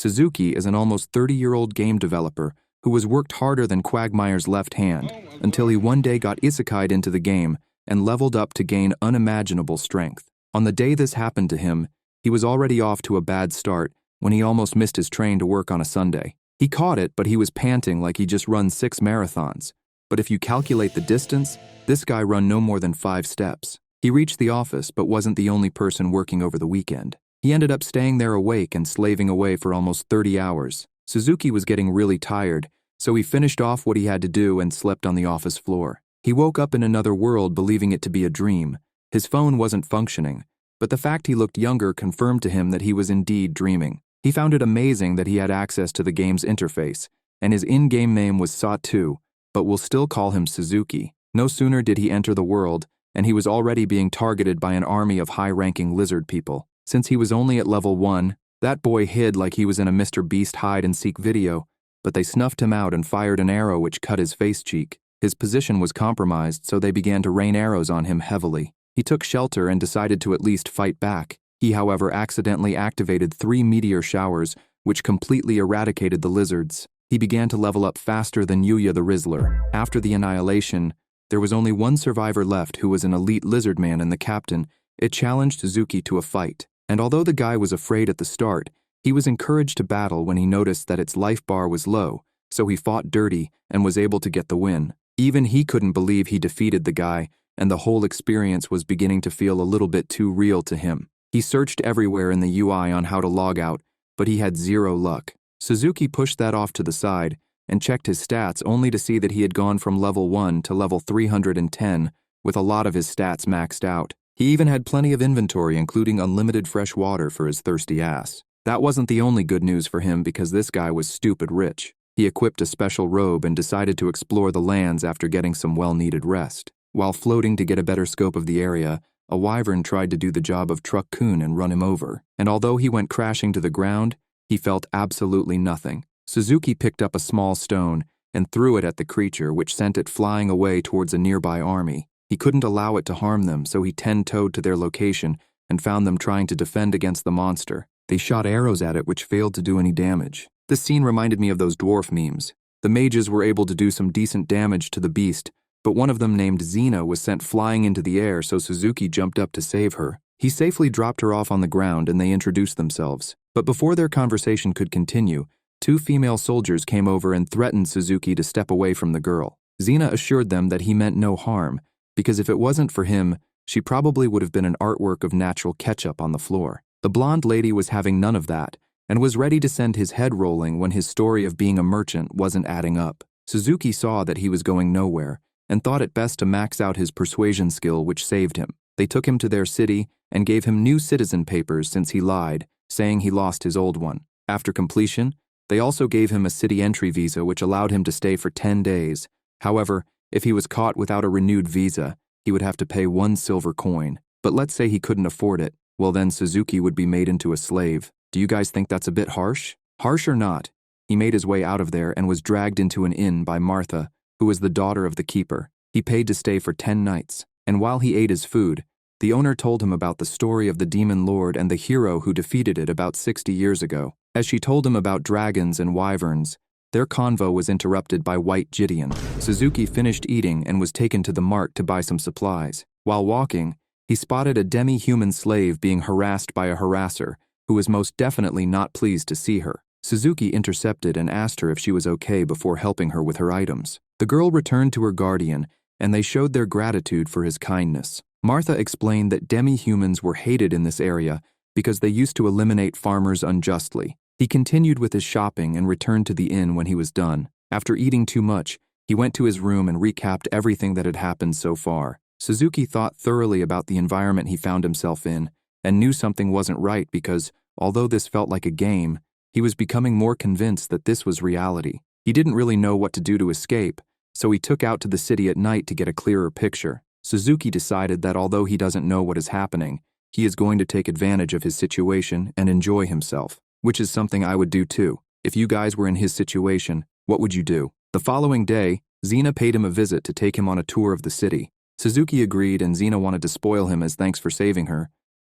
Suzuki is an almost 30-year-old game developer who has worked harder than Quagmire's left hand until he one day got isekai'd into the game and leveled up to gain unimaginable strength. On the day this happened to him, he was already off to a bad start when he almost missed his train to work on a Sunday. He caught it, but he was panting like he just run 6 marathons. But if you calculate the distance, this guy run no more than 5 steps. He reached the office, but wasn't the only person working over the weekend. He ended up staying there awake and slaving away for almost 30 hours. Suzuki was getting really tired, so he finished off what he had to do and slept on the office floor. He woke up in another world believing it to be a dream. His phone wasn't functioning, but the fact he looked younger confirmed to him that he was indeed dreaming. He found it amazing that he had access to the game's interface, and his in-game name was Satu, but we'll still call him Suzuki. No sooner did he enter the world, and he was already being targeted by an army of high-ranking lizard people. Since he was only at level 1, that boy hid like he was in a Mr. Beast hide-and-seek video, but they snuffed him out and fired an arrow which cut his face cheek. His position was compromised, so they began to rain arrows on him heavily. He took shelter and decided to at least fight back. He, however, accidentally activated 3 meteor showers, which completely eradicated the lizards. He began to level up faster than Yuya the Rizzler. After the annihilation, there was only one survivor left who was an elite lizard man and the captain. It challenged Suzuki to a fight, and although the guy was afraid at the start, he was encouraged to battle when he noticed that its life bar was low, so he fought dirty and was able to get the win. Even he couldn't believe he defeated the guy, and the whole experience was beginning to feel a little bit too real to him. He searched everywhere in the UI on how to log out, but he had 0 luck. Suzuki pushed that off to the side and checked his stats only to see that he had gone from level 1 to level 310, with a lot of his stats maxed out. He even had plenty of inventory, including unlimited fresh water for his thirsty ass. That wasn't the only good news for him because this guy was stupid rich. He equipped a special robe and decided to explore the lands after getting some well-needed rest. While floating to get a better scope of the area, a wyvern tried to do the job of Truck-kun and run him over, and although he went crashing to the ground, he felt absolutely nothing. Suzuki picked up a small stone and threw it at the creature, which sent it flying away towards a nearby army. He couldn't allow it to harm them, so he 10-toed to their location and found them trying to defend against the monster. They shot arrows at it, which failed to do any damage. This scene reminded me of those dwarf memes. The mages were able to do some decent damage to the beast, but one of them named Xena was sent flying into the air, so Suzuki jumped up to save her. He safely dropped her off on the ground and they introduced themselves. But before their conversation could continue, 2 female soldiers came over and threatened Suzuki to step away from the girl. Xena assured them that he meant no harm, because if it wasn't for him, she probably would have been an artwork of natural ketchup on the floor. The blonde lady was having none of that, and was ready to send his head rolling when his story of being a merchant wasn't adding up. Suzuki saw that he was going nowhere, and thought it best to max out his persuasion skill, which saved him. They took him to their city and gave him new citizen papers since he lied, saying he lost his old one. After completion, they also gave him a city entry visa which allowed him to stay for 10 days. However, if he was caught without a renewed visa, he would have to pay 1 silver coin. But let's say he couldn't afford it, well then Suzuki would be made into a slave. Do you guys think that's a bit harsh? Harsh or not, he made his way out of there and was dragged into an inn by Martha, who was the daughter of the keeper. He paid to stay for 10 nights, and while he ate his food, the owner told him about the story of the demon lord and the hero who defeated it about 60 years ago. As she told him about dragons and wyverns, their convo was interrupted by White Gideon. Suzuki finished eating and was taken to the mart to buy some supplies. While walking, he spotted a demi-human slave being harassed by a harasser, who was most definitely not pleased to see her. Suzuki intercepted and asked her if she was okay before helping her with her items. The girl returned to her guardian, and they showed their gratitude for his kindness. Martha explained that demi-humans were hated in this area because they used to eliminate farmers unjustly. He continued with his shopping and returned to the inn when he was done. After eating too much, he went to his room and recapped everything that had happened so far. Suzuki thought thoroughly about the environment he found himself in and knew something wasn't right because, although this felt like a game, he was becoming more convinced that this was reality. He didn't really know what to do to escape, so he took out to the city at night to get a clearer picture. Suzuki decided that although he doesn't know what is happening, he is going to take advantage of his situation and enjoy himself, which is something I would do too. If you guys were in his situation, what would you do? The following day, Xena paid him a visit to take him on a tour of the city. Suzuki agreed and Xena wanted to spoil him as thanks for saving her,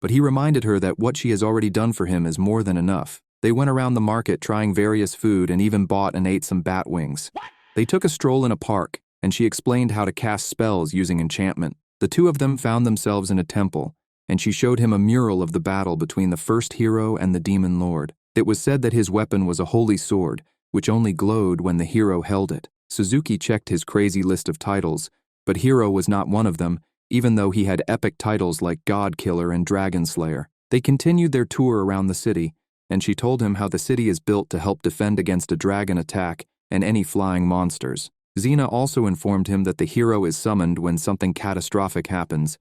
but he reminded her that what she has already done for him is more than enough. They went around the market trying various food and even bought and ate some bat wings. They took a stroll in a park, and she explained how to cast spells using enchantment. The two of them found themselves in a temple, and she showed him a mural of the battle between the first hero and the demon lord. It was said that his weapon was a holy sword, which only glowed when the hero held it. Suzuki checked his crazy list of titles, but hero was not one of them, even though he had epic titles like God Killer and Dragon Slayer. They continued their tour around the city, and she told him how the city is built to help defend against a dragon attack and any flying monsters. Xena also informed him that the hero is summoned when something catastrophic happens,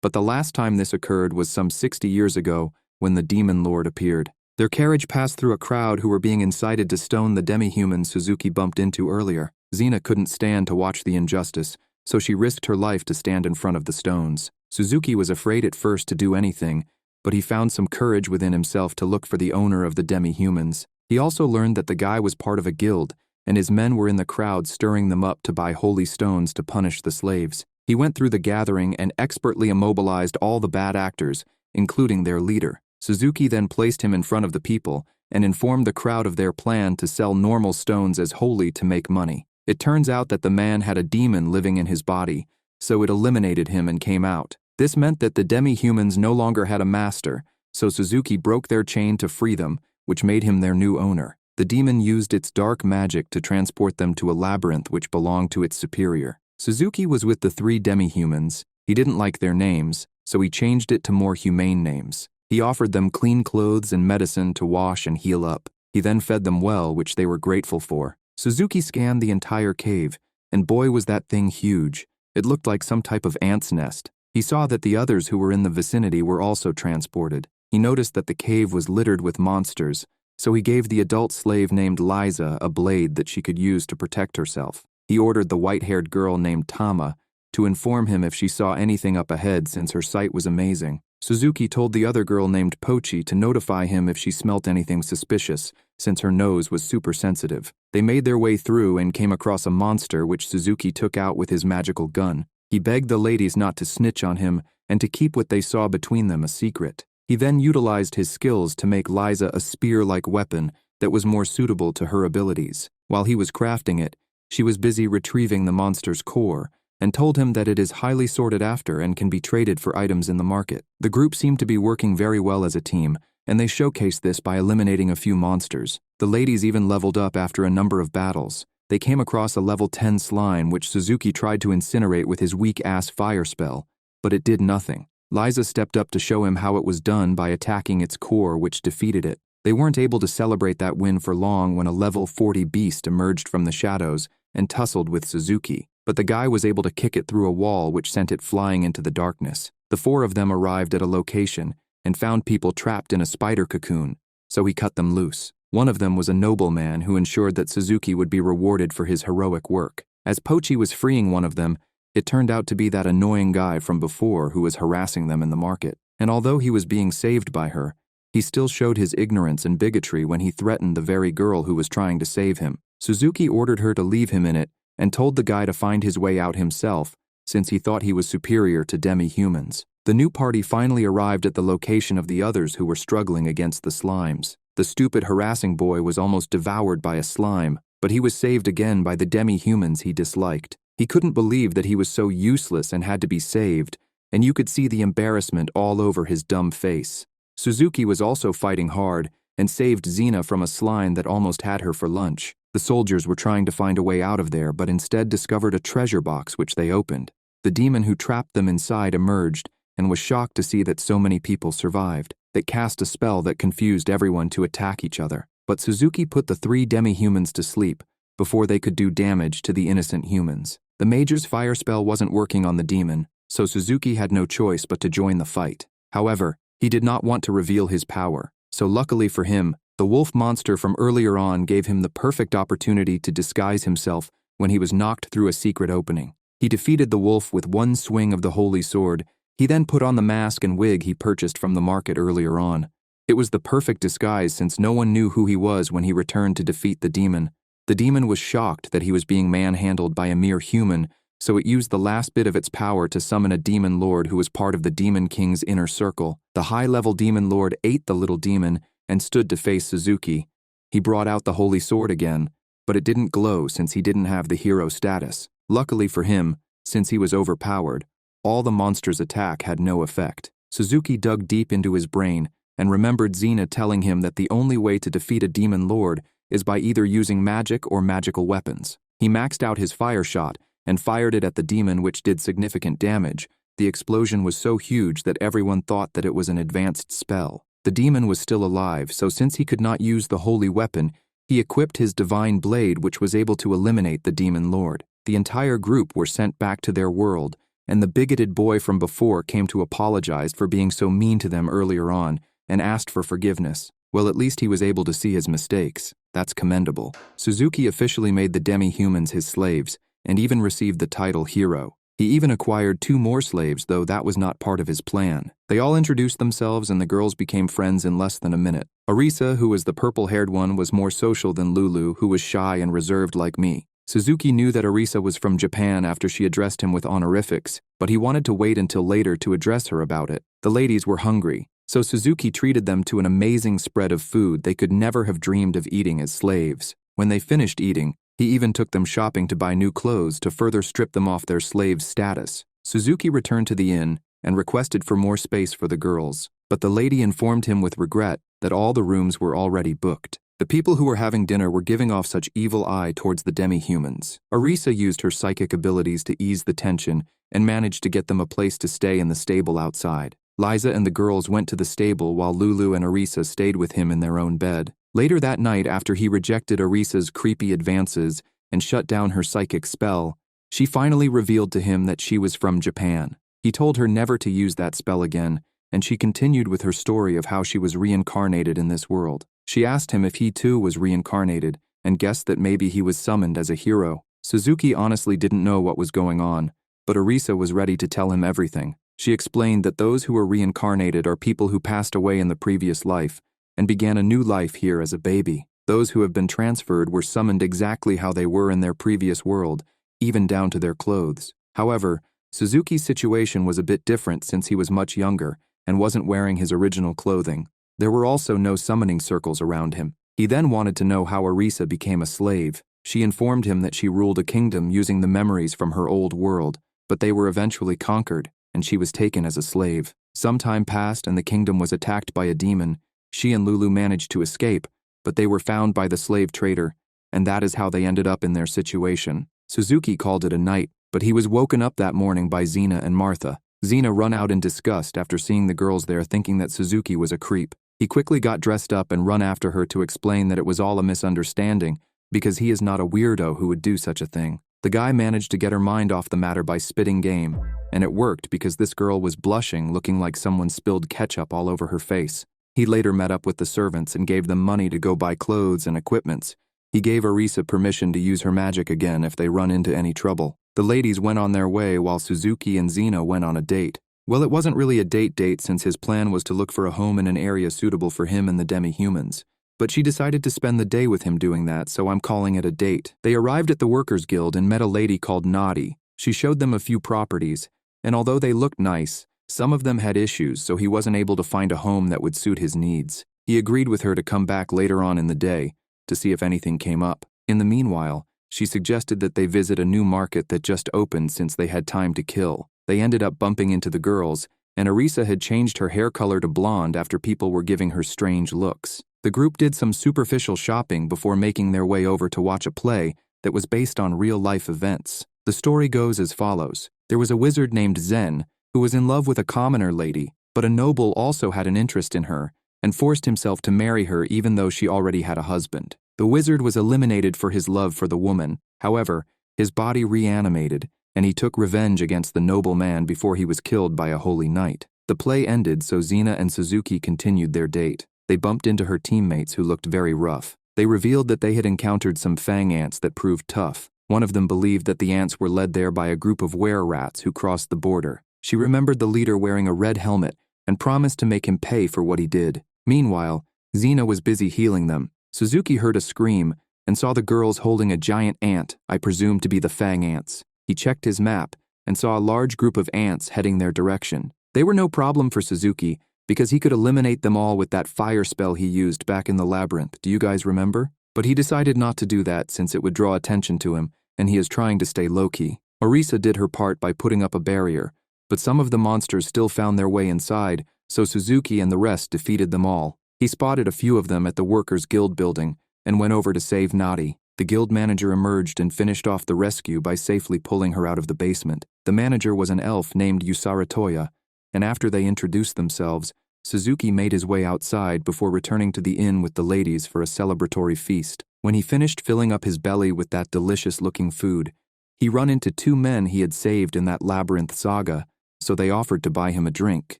but the last time this occurred was some 60 years ago when the demon lord appeared. Their carriage passed through a crowd who were being incited to stone the demi-humans Suzuki bumped into earlier. Xena couldn't stand to watch the injustice, so she risked her life to stand in front of the stones. Suzuki was afraid at first to do anything, but he found some courage within himself to look for the owner of the demi-humans. He also learned that the guy was part of a guild, and his men were in the crowd stirring them up to buy holy stones to punish the slaves. He went through the gathering and expertly immobilized all the bad actors, including their leader. Suzuki then placed him in front of the people and informed the crowd of their plan to sell normal stones as holy to make money. It turns out that the man had a demon living in his body, so it eliminated him and came out. This meant that the demi-humans no longer had a master, so Suzuki broke their chain to free them, which made him their new owner. The demon used its dark magic to transport them to a labyrinth which belonged to its superior. Suzuki was with the 3 demi-humans. He didn't like their names, so he changed it to more humane names. He offered them clean clothes and medicine to wash and heal up. He then fed them well, which they were grateful for. Suzuki scanned the entire cave, and boy was that thing huge. It looked like some type of ant's nest. He saw that the others who were in the vicinity were also transported. He noticed that the cave was littered with monsters, so he gave the adult slave named Liza a blade that she could use to protect herself. He ordered the white-haired girl named Tama to inform him if she saw anything up ahead since her sight was amazing. Suzuki told the other girl named Pochi to notify him if she smelt anything suspicious, since her nose was super sensitive. They made their way through and came across a monster which Suzuki took out with his magical gun. He begged the ladies not to snitch on him and to keep what they saw between them a secret. He then utilized his skills to make Liza a spear-like weapon that was more suitable to her abilities. While he was crafting it, she was busy retrieving the monster's core, and told him that it is highly sorted after and can be traded for items in the market. The group seemed to be working very well as a team, and they showcased this by eliminating a few monsters. The ladies even leveled up after a number of battles. They came across a level 10 slime which Suzuki tried to incinerate with his weak-ass fire spell, but it did nothing. Liza stepped up to show him how it was done by attacking its core, which defeated it. They weren't able to celebrate that win for long when a level 40 beast emerged from the shadows and tussled with Suzuki, but the guy was able to kick it through a wall which sent it flying into the darkness. The 4 of them arrived at a location and found people trapped in a spider cocoon, so he cut them loose. One of them was a nobleman who ensured that Suzuki would be rewarded for his heroic work. As Pochi was freeing one of them, it turned out to be that annoying guy from before who was harassing them in the market. And although he was being saved by her, he still showed his ignorance and bigotry when he threatened the very girl who was trying to save him. Suzuki ordered her to leave him in it and told the guy to find his way out himself, since he thought he was superior to demi-humans. The new party finally arrived at the location of the others who were struggling against the slimes. The stupid harassing boy was almost devoured by a slime, but he was saved again by the demi-humans he disliked. He couldn't believe that he was so useless and had to be saved, and you could see the embarrassment all over his dumb face. Suzuki was also fighting hard and saved Xena from a slime that almost had her for lunch. The soldiers were trying to find a way out of there, but instead discovered a treasure box which they opened. The demon who trapped them inside emerged and was shocked to see that so many people survived. They cast a spell that confused everyone to attack each other, but Suzuki put the 3 demi-humans to sleep before they could do damage to the innocent humans. The Major's fire spell wasn't working on the demon, so Suzuki had no choice but to join the fight. However, he did not want to reveal his power, so luckily for him, the wolf monster from earlier on gave him the perfect opportunity to disguise himself when he was knocked through a secret opening. He defeated the wolf with one swing of the holy sword. He then put on the mask and wig he purchased from the market earlier on. It was the perfect disguise since no one knew who he was when he returned to defeat the demon. The demon was shocked that he was being manhandled by a mere human, so it used the last bit of its power to summon a demon lord who was part of the demon king's inner circle. The high-level demon lord ate the little demon and stood to face Suzuki. He brought out the holy sword again, but it didn't glow since he didn't have the hero status. Luckily for him, since he was overpowered, all the monster's attack had no effect. Suzuki dug deep into his brain and remembered Xena telling him that the only way to defeat a demon lord is by either using magic or magical weapons. He maxed out his fire shot and fired it at the demon, which did significant damage. The explosion was so huge that everyone thought that it was an advanced spell. The demon was still alive, so since he could not use the holy weapon, he equipped his divine blade, which was able to eliminate the demon lord. The entire group were sent back to their world, and the bigoted boy from before came to apologize for being so mean to them earlier on and asked for forgiveness. Well, at least he was able to see his mistakes. That's commendable. Suzuki officially made the demi-humans his slaves and even received the title hero. He even acquired 2 more slaves, though that was not part of his plan. They all introduced themselves and the girls became friends in less than a minute. Arisa, who was the purple-haired one, was more social than Lulu, who was shy and reserved like me. Suzuki knew that Arisa was from Japan after she addressed him with honorifics, but he wanted to wait until later to address her about it. The ladies were hungry, so Suzuki treated them to an amazing spread of food they could never have dreamed of eating as slaves. When they finished eating, he even took them shopping to buy new clothes to further strip them off their slave status. Suzuki returned to the inn and requested for more space for the girls, but the lady informed him with regret that all the rooms were already booked. The people who were having dinner were giving off such evil eye towards the demi-humans. Arisa used her psychic abilities to ease the tension and managed to get them a place to stay in the stable outside. Liza and the girls went to the stable while Lulu and Arisa stayed with him in their own bed. Later that night, after he rejected Arisa's creepy advances and shut down her psychic spell, she finally revealed to him that she was from Japan. He told her never to use that spell again, and she continued with her story of how she was reincarnated in this world. She asked him if he too was reincarnated and guessed that maybe he was summoned as a hero. Suzuki honestly didn't know what was going on, but Arisa was ready to tell him everything. She explained that those who are reincarnated are people who passed away in the previous life and began a new life here as a baby. Those who have been transferred were summoned exactly how they were in their previous world, even down to their clothes. However, Suzuki's situation was a bit different since he was much younger and wasn't wearing his original clothing. There were also no summoning circles around him. He then wanted to know how Arisa became a slave. She informed him that she ruled a kingdom using the memories from her old world, but they were eventually conquered, and she was taken as a slave. Some time passed and the kingdom was attacked by a demon. She and Lulu managed to escape, but they were found by the slave trader, and that is how they ended up in their situation. Suzuki called it a night, but he was woken up that morning by Xena and Martha. Xena ran out in disgust after seeing the girls there, thinking that Suzuki was a creep. He quickly got dressed up and ran after her to explain that it was all a misunderstanding because he is not a weirdo who would do such a thing. The guy managed to get her mind off the matter by spitting game, and it worked because this girl was blushing, looking like someone spilled ketchup all over her face. He later met up with the servants and gave them money to go buy clothes and equipments. He gave Arisa permission to use her magic again if they run into any trouble. The ladies went on their way while Suzuki and Xena went on a date. Well, it wasn't really a date since his plan was to look for a home in an area suitable for him and the demi-humans. But she decided to spend the day with him doing that, so I'm calling it a date. They arrived at the Workers' Guild and met a lady called Naughty. She showed them a few properties, and although they looked nice, some of them had issues, so he wasn't able to find a home that would suit his needs. He agreed with her to come back later on in the day to see if anything came up. In the meanwhile, she suggested that they visit a new market that just opened since they had time to kill. They ended up bumping into the girls, and Arisa had changed her hair color to blonde after people were giving her strange looks. The group did some superficial shopping before making their way over to watch a play that was based on real-life events. The story goes as follows. There was a wizard named Zen who was in love with a commoner lady, but a noble also had an interest in her and forced himself to marry her even though she already had a husband. The wizard was eliminated for his love for the woman. However, his body reanimated, and he took revenge against the noble man before he was killed by a holy knight. The play ended, so Xena and Suzuki continued their date. They bumped into her teammates who looked very rough. They revealed that they had encountered some fang ants that proved tough. One of them believed that the ants were led there by a group of were-rats who crossed the border. She remembered the leader wearing a red helmet and promised to make him pay for what he did. Meanwhile, Xena was busy healing them. Suzuki heard a scream and saw the girls holding a giant ant, I presumed to be the fang ants. He checked his map and saw a large group of ants heading their direction. They were no problem for Suzuki, because he could eliminate them all with that fire spell he used back in the Labyrinth. Do you guys remember? But he decided not to do that since it would draw attention to him, and he is trying to stay low-key. Orisa did her part by putting up a barrier, but some of the monsters still found their way inside, so Suzuki and the rest defeated them all. He spotted a few of them at the Workers' Guild building and went over to save Nadi. The guild manager emerged and finished off the rescue by safely pulling her out of the basement. The manager was an elf named Usaratoya, and after they introduced themselves, Suzuki made his way outside before returning to the inn with the ladies for a celebratory feast. When he finished filling up his belly with that delicious-looking food, he ran into two men he had saved in that Labyrinth saga, so they offered to buy him a drink.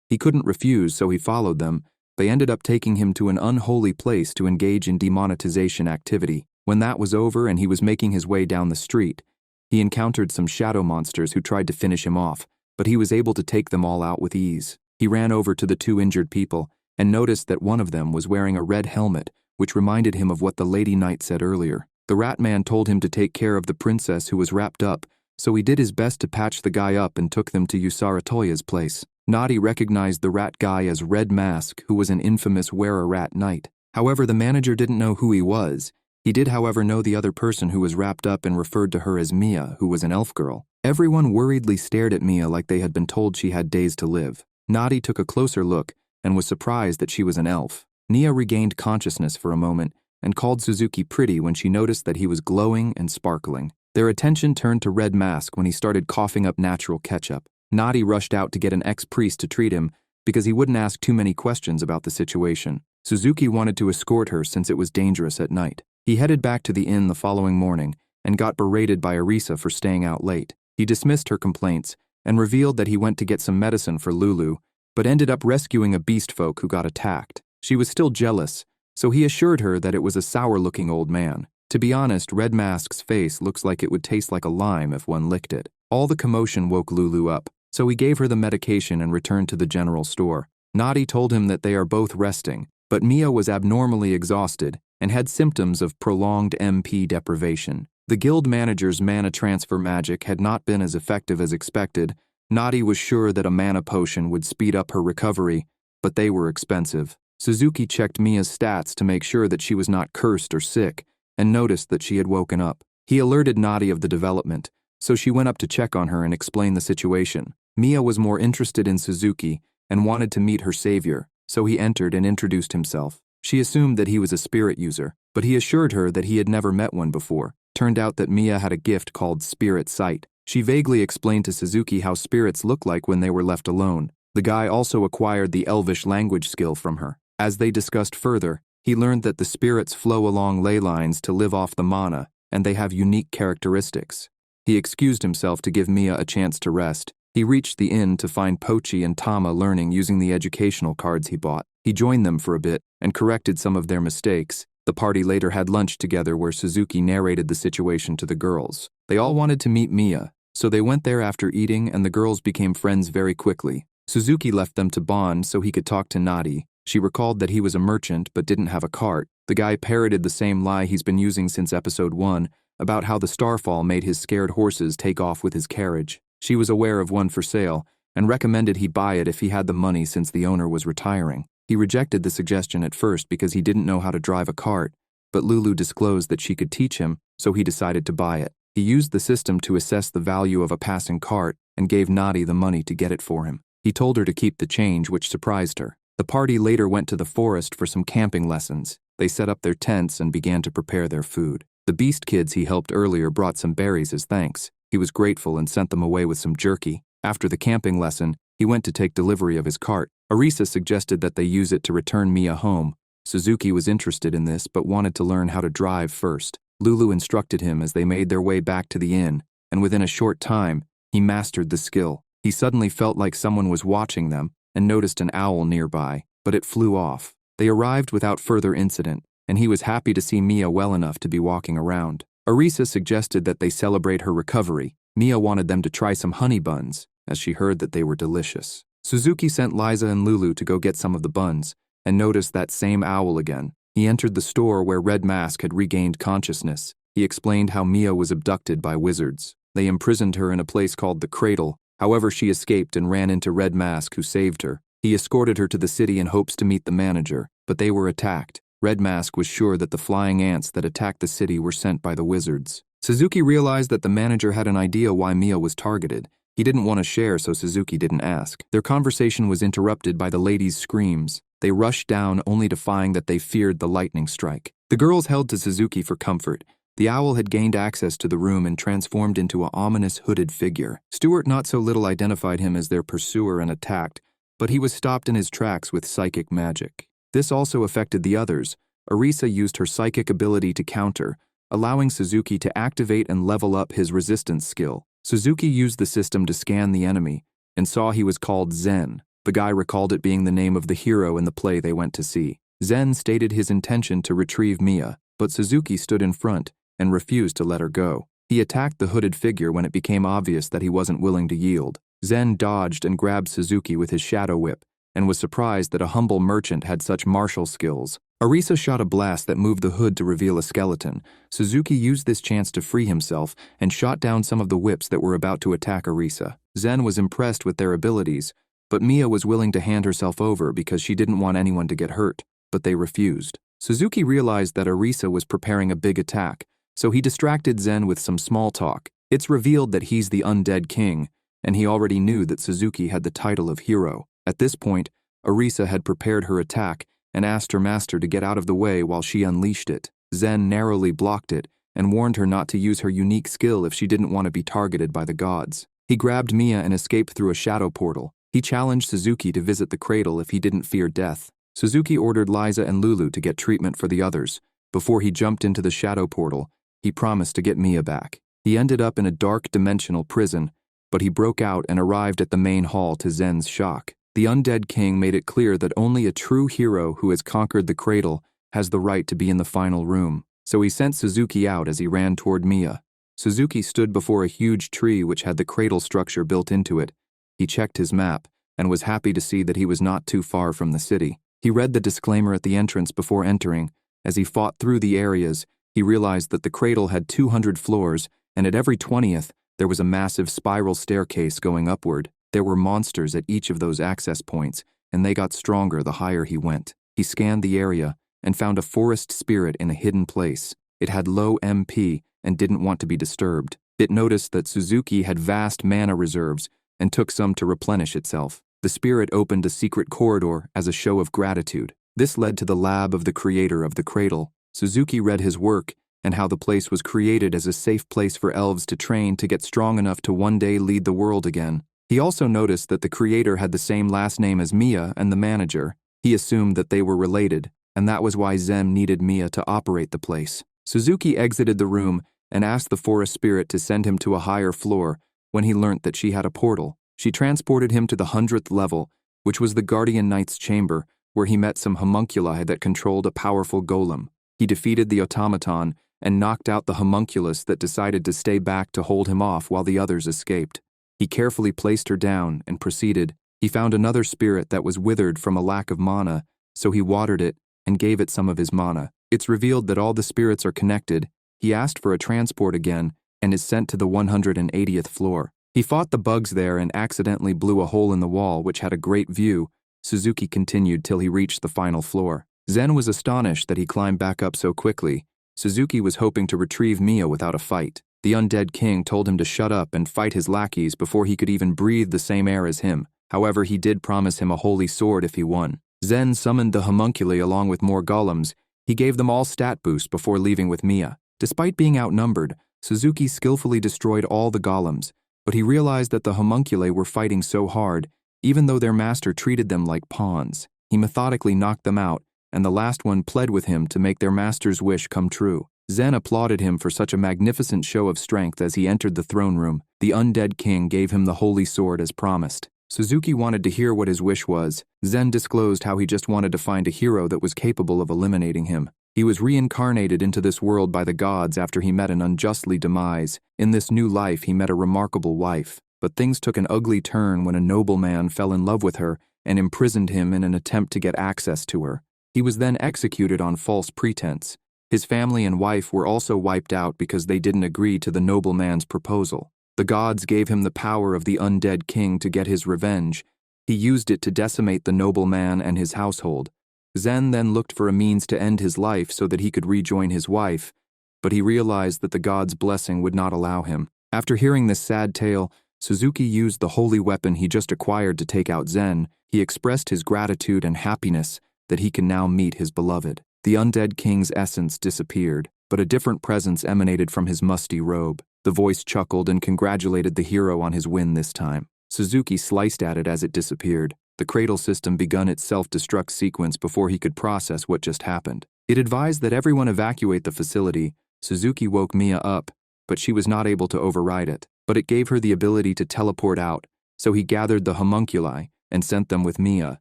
He couldn't refuse, so he followed them. They ended up taking him to an unholy place to engage in demonetization activity. When that was over and he was making his way down the street, he encountered some shadow monsters who tried to finish him off, but he was able to take them all out with ease. He ran over to the two injured people and noticed that one of them was wearing a red helmet, which reminded him of what the Lady Knight said earlier. The rat man told him to take care of the princess who was wrapped up, so he did his best to patch the guy up and took them to Usaratoya's place. Nadi recognized the rat guy as Red Mask, who was an infamous wear-a-rat knight. However, the manager didn't know who he was. He did, however, know the other person who was wrapped up and referred to her as Mia, who was an elf girl. Everyone worriedly stared at Mia like they had been told she had days to live. Nadi took a closer look and was surprised that she was an elf. Mia regained consciousness for a moment and called Suzuki pretty when she noticed that he was glowing and sparkling. Their attention turned to Red Mask when he started coughing up natural ketchup. Nadi rushed out to get an ex-priest to treat him because he wouldn't ask too many questions about the situation. Suzuki wanted to escort her since it was dangerous at night. He headed back to the inn the following morning and got berated by Orisa for staying out late. He dismissed her complaints and revealed that he went to get some medicine for Lulu, but ended up rescuing a beast folk who got attacked. She was still jealous, so he assured her that it was a sour-looking old man. To be honest, Red Mask's face looks like it would taste like a lime if one licked it. All the commotion woke Lulu up, so he gave her the medication and returned to the general store. Nadi told him that they are both resting, but Mia was abnormally exhausted and had symptoms of prolonged MP deprivation. The guild manager's mana transfer magic had not been as effective as expected. Nadi was sure that a mana potion would speed up her recovery, but they were expensive. Suzuki checked Mia's stats to make sure that she was not cursed or sick, and noticed that she had woken up. He alerted Nadi of the development, so she went up to check on her and explain the situation. Mia was more interested in Suzuki and wanted to meet her savior, so he entered and introduced himself. She assumed that he was a spirit user, but he assured her that he had never met one before. Turned out that Mia had a gift called Spirit Sight. She vaguely explained to Suzuki how spirits look like when they were left alone. The guy also acquired the Elvish language skill from her. As they discussed further, he learned that the spirits flow along ley lines to live off the mana, and they have unique characteristics. He excused himself to give Mia a chance to rest. He reached the inn to find Pochi and Tama learning using the educational cards he bought. He joined them for a bit and corrected some of their mistakes. The party later had lunch together where Suzuki narrated the situation to the girls. They all wanted to meet Mia, so they went there after eating and the girls became friends very quickly. Suzuki left them to bond so he could talk to Nadi. She recalled that he was a merchant but didn't have a cart. The guy parroted the same lie he's been using since episode 1 about how the starfall made his scared horses take off with his carriage. She was aware of one for sale and recommended he buy it if he had the money since the owner was retiring. He rejected the suggestion at first because he didn't know how to drive a cart, but Lulu disclosed that she could teach him, so he decided to buy it. He used the system to assess the value of a passing cart and gave Nadi the money to get it for him. He told her to keep the change, which surprised her. The party later went to the forest for some camping lessons. They set up their tents and began to prepare their food. The beast kids he helped earlier brought some berries as thanks. He was grateful and sent them away with some jerky. After the camping lesson, he went to take delivery of his cart. Orisa suggested that they use it to return Mia home. Suzuki was interested in this but wanted to learn how to drive first. Lulu instructed him as they made their way back to the inn, and within a short time, he mastered the skill. He suddenly felt like someone was watching them and noticed an owl nearby, but it flew off. They arrived without further incident, and he was happy to see Mia well enough to be walking around. Orisa suggested that they celebrate her recovery. Mia wanted them to try some honey buns, as she heard that they were delicious. Suzuki sent Liza and Lulu to go get some of the buns, and noticed that same owl again. He entered the store where Red Mask had regained consciousness. He explained how Mia was abducted by wizards. They imprisoned her in a place called the Cradle. However, she escaped and ran into Red Mask, who saved her. He escorted her to the city in hopes to meet the manager, but they were attacked. Red Mask was sure that the flying ants that attacked the city were sent by the wizards. Suzuki realized that the manager had an idea why Mia was targeted. He didn't want to share, so Suzuki didn't ask. Their conversation was interrupted by the ladies' screams. They rushed down only to find that they feared the lightning strike. The girls held to Suzuki for comfort. The owl had gained access to the room and transformed into an ominous hooded figure. Stuart not so little identified him as their pursuer and attacked, but he was stopped in his tracks with psychic magic. This also affected the others. Arisa used her psychic ability to counter, allowing Suzuki to activate and level up his resistance skill. Suzuki used the system to scan the enemy and saw he was called Zen. The guy recalled it being the name of the hero in the play they went to see. Zen stated his intention to retrieve Mia, but Suzuki stood in front and refused to let her go. He attacked the hooded figure when it became obvious that he wasn't willing to yield. Zen dodged and grabbed Suzuki with his shadow whip and was surprised that a humble merchant had such martial skills. Arisa shot a blast that moved the hood to reveal a skeleton. Suzuki used this chance to free himself and shot down some of the whips that were about to attack Arisa. Zen was impressed with their abilities, but Mia was willing to hand herself over because she didn't want anyone to get hurt, but they refused. Suzuki realized that Arisa was preparing a big attack, so he distracted Zen with some small talk. It's revealed that he's the undead king, and he already knew that Suzuki had the title of hero. At this point, Arisa had prepared her attack and asked her master to get out of the way while she unleashed it. Zen narrowly blocked it and warned her not to use her unique skill if she didn't want to be targeted by the gods. He grabbed Mia and escaped through a shadow portal. He challenged Suzuki to visit the cradle if he didn't fear death. Suzuki ordered Liza and Lulu to get treatment for the others. Before he jumped into the shadow portal, he promised to get Mia back. He ended up in a dark dimensional prison, but he broke out and arrived at the main hall to Zen's shock. The undead king made it clear that only a true hero who has conquered the cradle has the right to be in the final room, so he sent Suzuki out as he ran toward Mia. Suzuki stood before a huge tree which had the cradle structure built into it. He checked his map and was happy to see that he was not too far from the city. He read the disclaimer at the entrance before entering. As he fought through the areas, he realized that the cradle had 200 floors, and at every 20th, there was a massive spiral staircase going upward. There were monsters at each of those access points, and they got stronger the higher he went. He scanned the area and found a forest spirit in a hidden place. It had low MP and didn't want to be disturbed. It noticed that Suzuki had vast mana reserves and took some to replenish itself. The spirit opened a secret corridor as a show of gratitude. This led to the lab of the creator of the cradle. Suzuki read his work and how the place was created as a safe place for elves to train to get strong enough to one day lead the world again. He also noticed that the creator had the same last name as Mia and the manager. He assumed that they were related, and that was why Zen needed Mia to operate the place. Suzuki exited the room and asked the forest spirit to send him to a higher floor when he learnt that she had a portal. She transported him to the 100th level, which was the Guardian Knight's chamber, where he met some homunculi that controlled a powerful golem. He defeated the automaton and knocked out the homunculus that decided to stay back to hold him off while the others escaped. He carefully placed her down and proceeded. He found another spirit that was withered from a lack of mana, so he watered it and gave it some of his mana. It's revealed that all the spirits are connected. He asked for a transport again and is sent to the 180th floor. He fought the bugs there and accidentally blew a hole in the wall which had a great view. Suzuki continued till he reached the final floor. Zen was astonished that he climbed back up so quickly. Suzuki was hoping to retrieve Mia without a fight. The undead king told him to shut up and fight his lackeys before he could even breathe the same air as him. However, he did promise him a holy sword if he won. Zen summoned the homunculi along with more golems. He gave them all stat boosts before leaving with Mia. Despite being outnumbered, Suzuki skillfully destroyed all the golems, but he realized that the homunculi were fighting so hard, even though their master treated them like pawns. He methodically knocked them out, and the last one pled with him to make their master's wish come true. Zen applauded him for such a magnificent show of strength as he entered the throne room. The undead king gave him the holy sword as promised. Suzuki wanted to hear what his wish was. Zen disclosed how he just wanted to find a hero that was capable of eliminating him. He was reincarnated into this world by the gods after he met an unjustly demise. In this new life, he met a remarkable wife. But things took an ugly turn when a nobleman fell in love with her and imprisoned him in an attempt to get access to her. He was then executed on false pretense. His family and wife were also wiped out because they didn't agree to the nobleman's proposal. The gods gave him the power of the undead king to get his revenge, He used it to decimate the nobleman and his household. Zen then looked for a means to end his life so that he could rejoin his wife, but he realized that the god's blessing would not allow him. After hearing this sad tale, Suzuki used the holy weapon he just acquired to take out Zen. He expressed his gratitude and happiness that he can now meet his beloved. The undead king's essence disappeared, but a different presence emanated from his musty robe. The voice chuckled and congratulated the hero on his win this time. Suzuki sliced at it as it disappeared. The cradle system begun its self-destruct sequence before he could process what just happened. It advised that everyone evacuate the facility. Suzuki woke Mia up, but she was not able to override it. But it gave her the ability to teleport out, so he gathered the homunculi and sent them with Mia.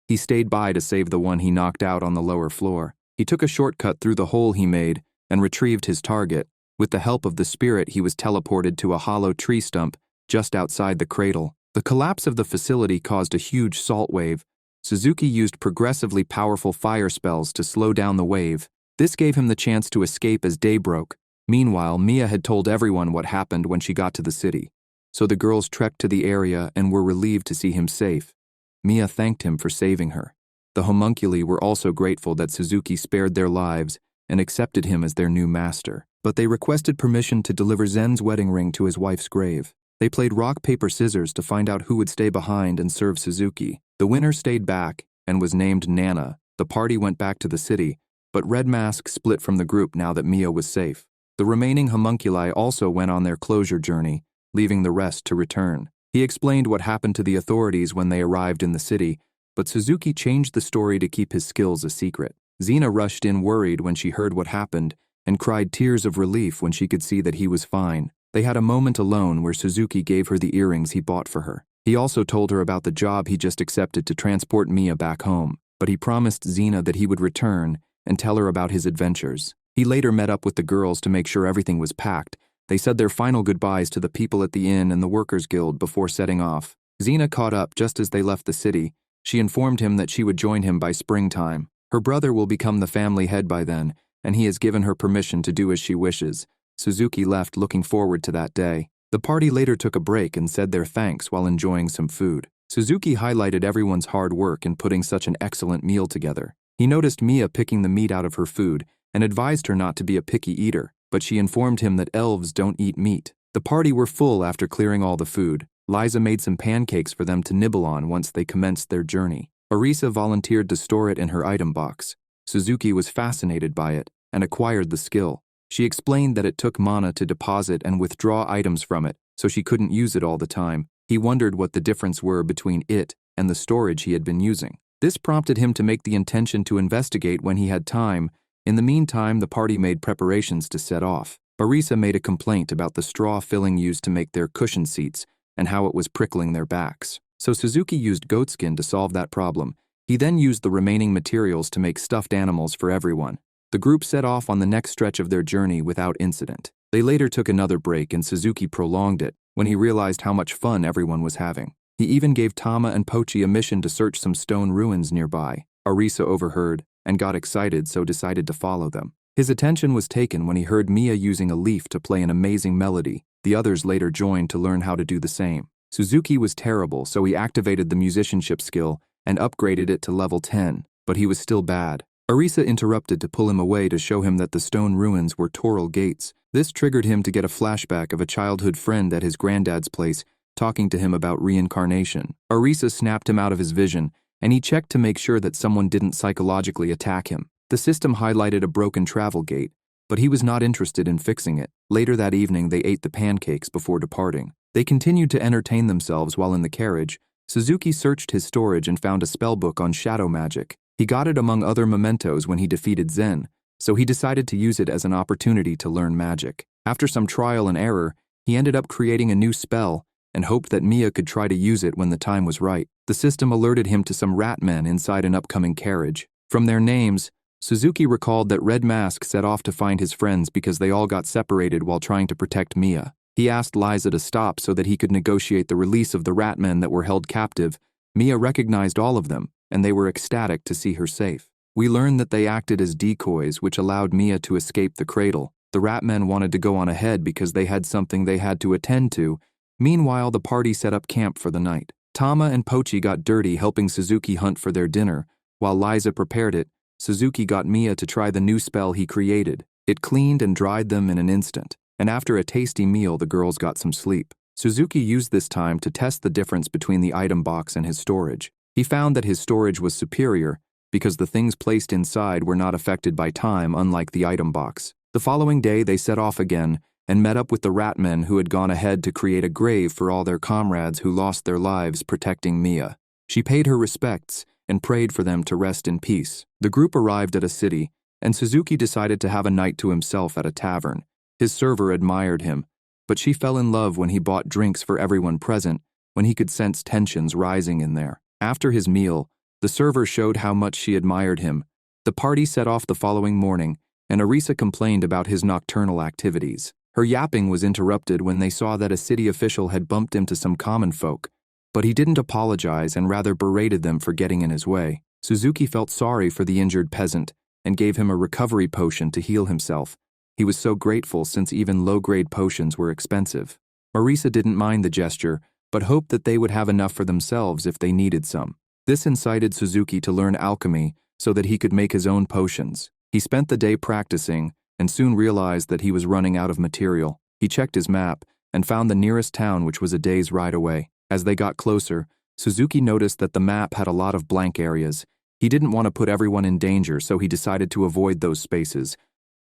He stayed by to save the one he knocked out on the lower floor. He took a shortcut through the hole he made and retrieved his target. With the help of the spirit, he was teleported to a hollow tree stump just outside the cradle. The collapse of the facility caused a huge salt wave. Suzuki used progressively powerful fire spells to slow down the wave. This gave him the chance to escape as day broke. Meanwhile, Mia had told everyone what happened when she got to the city, so the girls trekked to the area and were relieved to see him safe. Mia thanked him for saving her. The homunculi were also grateful that Suzuki spared their lives and accepted him as their new master, but they requested permission to deliver Zen's wedding ring to his wife's grave. They played rock, paper, scissors to find out who would stay behind and serve Suzuki. The winner stayed back and was named Nana. The party went back to the city, but Red Mask split from the group now that Mia was safe. The remaining homunculi also went on their closure journey, leaving the rest to return. He explained what happened to the authorities when they arrived in the city, but Suzuki changed the story to keep his skills a secret. Xena rushed in worried when she heard what happened and cried tears of relief when she could see that he was fine. They had a moment alone where Suzuki gave her the earrings he bought for her. He also told her about the job he just accepted to transport Mia back home, but he promised Xena that he would return and tell her about his adventures. He later met up with the girls to make sure everything was packed. They said their final goodbyes to the people at the inn and the Workers' Guild before setting off. Xena caught up just as they left the city. She informed him that she would join him by springtime. Her brother will become the family head by then, and he has given her permission to do as she wishes. Suzuki left looking forward to that day. The party later took a break and said their thanks while enjoying some food. Suzuki highlighted everyone's hard work in putting such an excellent meal together. He noticed Mia picking the meat out of her food and advised her not to be a picky eater, but she informed him that elves don't eat meat. The party were full after clearing all the food. Liza made some pancakes for them to nibble on once they commenced their journey. Arisa volunteered to store it in her item box. Suzuki was fascinated by it and acquired the skill. She explained that it took mana to deposit and withdraw items from it, so she couldn't use it all the time. He wondered what the difference were between it and the storage he had been using. This prompted him to make the intention to investigate when he had time. In the meantime, the party made preparations to set off. Arisa made a complaint about the straw filling used to make their cushion seats and how it was prickling their backs. So Suzuki used goatskin to solve that problem. He then used the remaining materials to make stuffed animals for everyone. The group set off on the next stretch of their journey without incident. They later took another break and Suzuki prolonged it when he realized how much fun everyone was having. He even gave Tama and Pochi a mission to search some stone ruins nearby. Arisa overheard and got excited, so decided to follow them. His attention was taken when he heard Mia using a leaf to play an amazing melody. The others later joined to learn how to do the same. Suzuki was terrible, so he activated the musicianship skill and upgraded it to level 10, but he was still bad. Arisa interrupted to pull him away to show him that the stone ruins were Toral gates. This triggered him to get a flashback of a childhood friend at his granddad's place talking to him about reincarnation. Arisa snapped him out of his vision, and he checked to make sure that someone didn't psychologically attack him. The system highlighted a broken travel gate, but he was not interested in fixing it. Later that evening, they ate the pancakes before departing. They continued to entertain themselves while in the carriage. Suzuki searched his storage and found a spellbook on shadow magic. He got it among other mementos when he defeated Zen, so he decided to use it as an opportunity to learn magic. After some trial and error, he ended up creating a new spell and hoped that Mia could try to use it when the time was right. The system alerted him to some rat men inside an upcoming carriage. From their names, Suzuki recalled that Red Mask set off to find his friends because they all got separated while trying to protect Mia. He asked Liza to stop so that he could negotiate the release of the rat men that were held captive. Mia recognized all of them, and they were ecstatic to see her safe. We learned that they acted as decoys, which allowed Mia to escape the cradle. The rat men wanted to go on ahead because they had something they had to attend to. Meanwhile, the party set up camp for the night. Tama and Pochi got dirty helping Suzuki hunt for their dinner. While Liza prepared it, Suzuki got Mia to try the new spell he created. It cleaned and dried them in an instant, and after a tasty meal the girls got some sleep. Suzuki used this time to test the difference between the item box and his storage. He found that his storage was superior because the things placed inside were not affected by time, unlike the item box. The following day they set off again and met up with the Ratmen who had gone ahead to create a grave for all their comrades who lost their lives protecting Mia. She paid her respects and prayed for them to rest in peace. The group arrived at a city, and Suzuki decided to have a night to himself at a tavern. His server admired him, but she fell in love when he bought drinks for everyone present, when he could sense tensions rising in there. After his meal, the server showed how much she admired him. The party set off the following morning, and Arisa complained about his nocturnal activities. Her yapping was interrupted when they saw that a city official had bumped into some common folk, but he didn't apologize and rather berated them for getting in his way. Suzuki felt sorry for the injured peasant and gave him a recovery potion to heal himself. He was so grateful since even low-grade potions were expensive. Arisa didn't mind the gesture, but hoped that they would have enough for themselves if they needed some. This incited Suzuki to learn alchemy so that he could make his own potions. He spent the day practicing and soon realized that he was running out of material. He checked his map and found the nearest town, which was a day's ride away. As they got closer, Suzuki noticed that the map had a lot of blank areas. He didn't want to put everyone in danger, so he decided to avoid those spaces.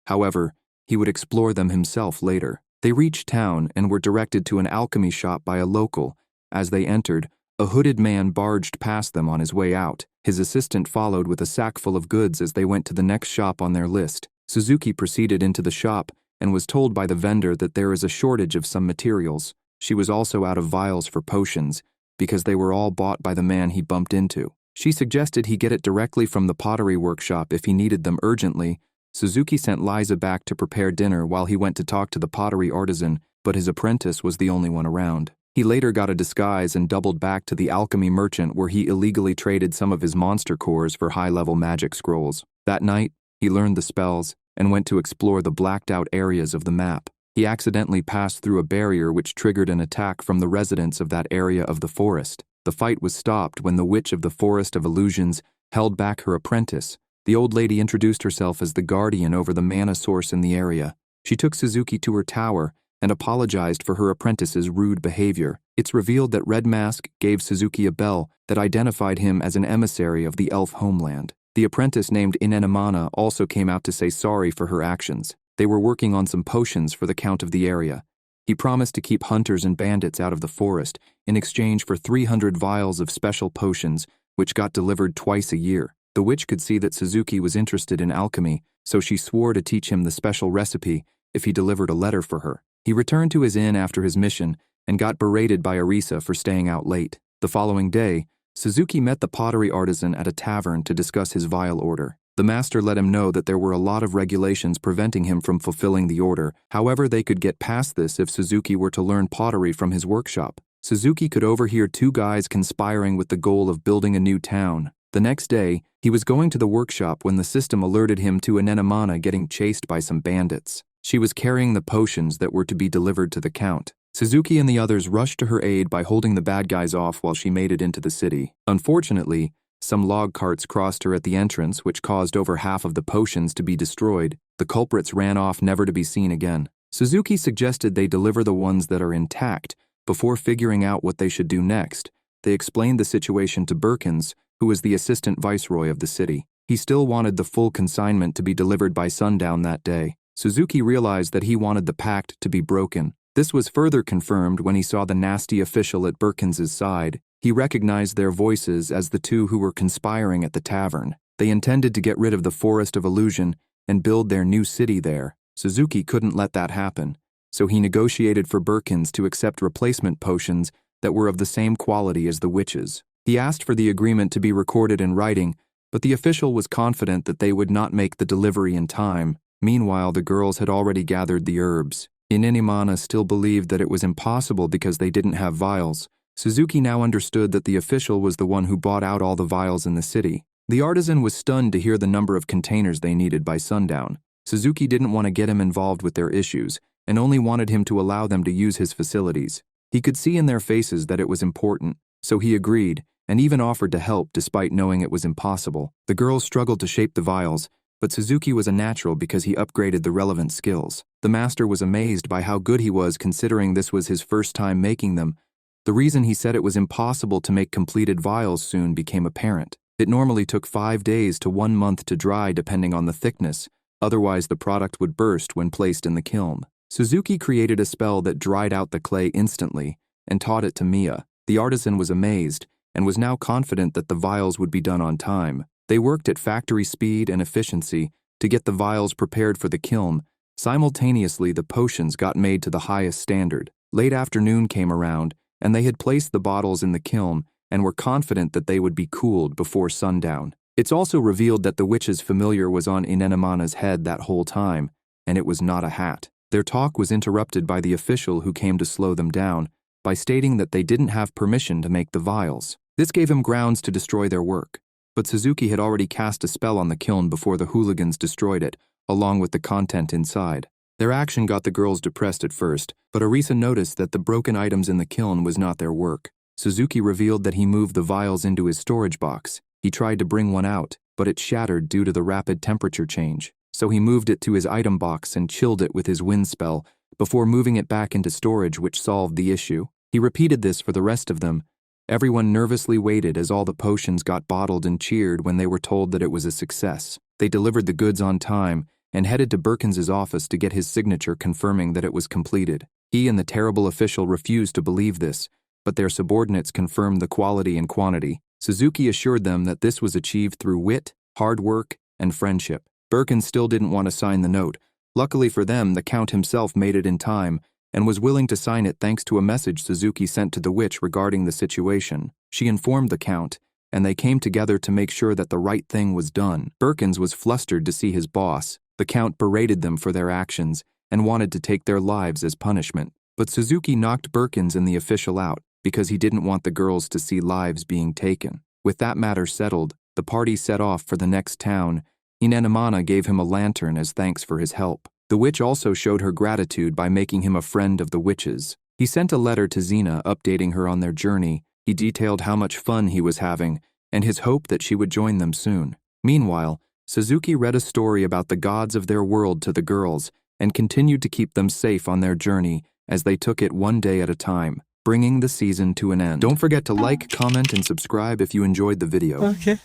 However, he would explore them himself later. They reached town and were directed to an alchemy shop by a local. As they entered, a hooded man barged past them on his way out. His assistant followed with a sack full of goods as they went to the next shop on their list. Suzuki proceeded into the shop and was told by the vendor that there is a shortage of some materials. She was also out of vials for potions, because they were all bought by the man he bumped into. She suggested he get it directly from the pottery workshop if he needed them urgently. Suzuki sent Liza back to prepare dinner while he went to talk to the pottery artisan, but his apprentice was the only one around. He later got a disguise and doubled back to the alchemy merchant where he illegally traded some of his monster cores for high-level magic scrolls. That night, he learned the spells and went to explore the blacked-out areas of the map. He accidentally passed through a barrier which triggered an attack from the residents of that area of the forest. The fight was stopped when the Witch of the Forest of Illusions held back her apprentice. The old lady introduced herself as the guardian over the mana source in the area. She took Suzuki to her tower and apologized for her apprentice's rude behavior. It's revealed that Red Mask gave Suzuki a bell that identified him as an emissary of the elf homeland. The apprentice named Inenamana also came out to say sorry for her actions. They were working on some potions for the count of the area. He promised to keep hunters and bandits out of the forest in exchange for 300 vials of special potions, which got delivered twice a year. The witch could see that Suzuki was interested in alchemy, so she swore to teach him the special recipe if he delivered a letter for her. He returned to his inn after his mission and got berated by Arisa for staying out late. The following day, Suzuki met the pottery artisan at a tavern to discuss his vial order. The master let him know that there were a lot of regulations preventing him from fulfilling the order. However, they could get past this if Suzuki were to learn pottery from his workshop. Suzuki could overhear two guys conspiring with the goal of building a new town. The next day, he was going to the workshop when the system alerted him to Inenamana getting chased by some bandits. She was carrying the potions that were to be delivered to the count. Suzuki and the others rushed to her aid by holding the bad guys off while she made it into the city. Unfortunately, some log carts crossed her at the entrance, which caused over half of the potions to be destroyed. The culprits ran off, never to be seen again. Suzuki suggested they deliver the ones that are intact before figuring out what they should do next. They explained the situation to Birkins, who was the assistant viceroy of the city. He still wanted the full consignment to be delivered by sundown that day. Suzuki realized that he wanted the pact to be broken. This was further confirmed when he saw the nasty official at Birkins's side. He recognized their voices as the two who were conspiring at the tavern. They intended to get rid of the Forest of Illusion and build their new city there. Suzuki couldn't let that happen, so he negotiated for Birkins to accept replacement potions that were of the same quality as the witches. He asked for the agreement to be recorded in writing, but the official was confident that they would not make the delivery in time. Meanwhile, the girls had already gathered the herbs. Inenamana still believed that it was impossible because they didn't have vials. Suzuki now understood that the official was the one who bought out all the vials in the city. The artisan was stunned to hear the number of containers they needed by sundown. Suzuki didn't want to get him involved with their issues, and only wanted him to allow them to use his facilities. He could see in their faces that it was important. so he agreed, and even offered to help despite knowing it was impossible. The girls struggled to shape the vials, but Suzuki was a natural because he upgraded the relevant skills. The master was amazed by how good he was considering this was his first time making them. The reason he said it was impossible to make completed vials soon became apparent. It normally took 5 days to 1 month to dry depending on the thickness, otherwise the product would burst when placed in the kiln. Suzuki created a spell that dried out the clay instantly and taught it to Mia. The artisan was amazed and was now confident that the vials would be done on time. They worked at factory speed and efficiency to get the vials prepared for the kiln. Simultaneously, the potions got made to the highest standard. Late afternoon came around, and they had placed the bottles in the kiln and were confident that they would be cooled before sundown. It's also revealed that the witch's familiar was on Inenamana's head that whole time, and it was not a hat. Their talk was interrupted by the official who came to slow them down by stating that they didn't have permission to make the vials. This gave him grounds to destroy their work. But Suzuki had already cast a spell on the kiln before the hooligans destroyed it, along with the content inside. Their action got the girls depressed at first, but Arisa noticed that the broken items in the kiln was not their work. Suzuki revealed that he moved the vials into his storage box. He tried to bring one out, but it shattered due to the rapid temperature change. So he moved it to his item box and chilled it with his wind spell, before moving it back into storage, which solved the issue. He repeated this for the rest of them. Everyone nervously waited as all the potions got bottled and cheered when they were told that it was a success. They delivered the goods on time and headed to Birkins's office to get his signature confirming that it was completed. He and the terrible official refused to believe this, but their subordinates confirmed the quality and quantity. Suzuki assured them that this was achieved through wit, hard work, and friendship. Birkins still didn't want to sign the note. Luckily for them, the Count himself made it in time and was willing to sign it thanks to a message Suzuki sent to the witch regarding the situation. She informed the Count, and they came together to make sure that the right thing was done. Birkins was flustered to see his boss. The Count berated them for their actions and wanted to take their lives as punishment. But Suzuki knocked Birkins and the official out because he didn't want the girls to see lives being taken. With that matter settled, the party set off for the next town. Inenamana gave him a lantern as thanks for his help. The witch also showed her gratitude by making him a friend of the witches. He sent a letter to Xena updating her on their journey. He detailed how much fun he was having and his hope that she would join them soon. Meanwhile, Suzuki read a story about the gods of their world to the girls and continued to keep them safe on their journey as they took it one day at a time, bringing the season to an end. Don't forget to like, comment, and subscribe if you enjoyed the video. Okay.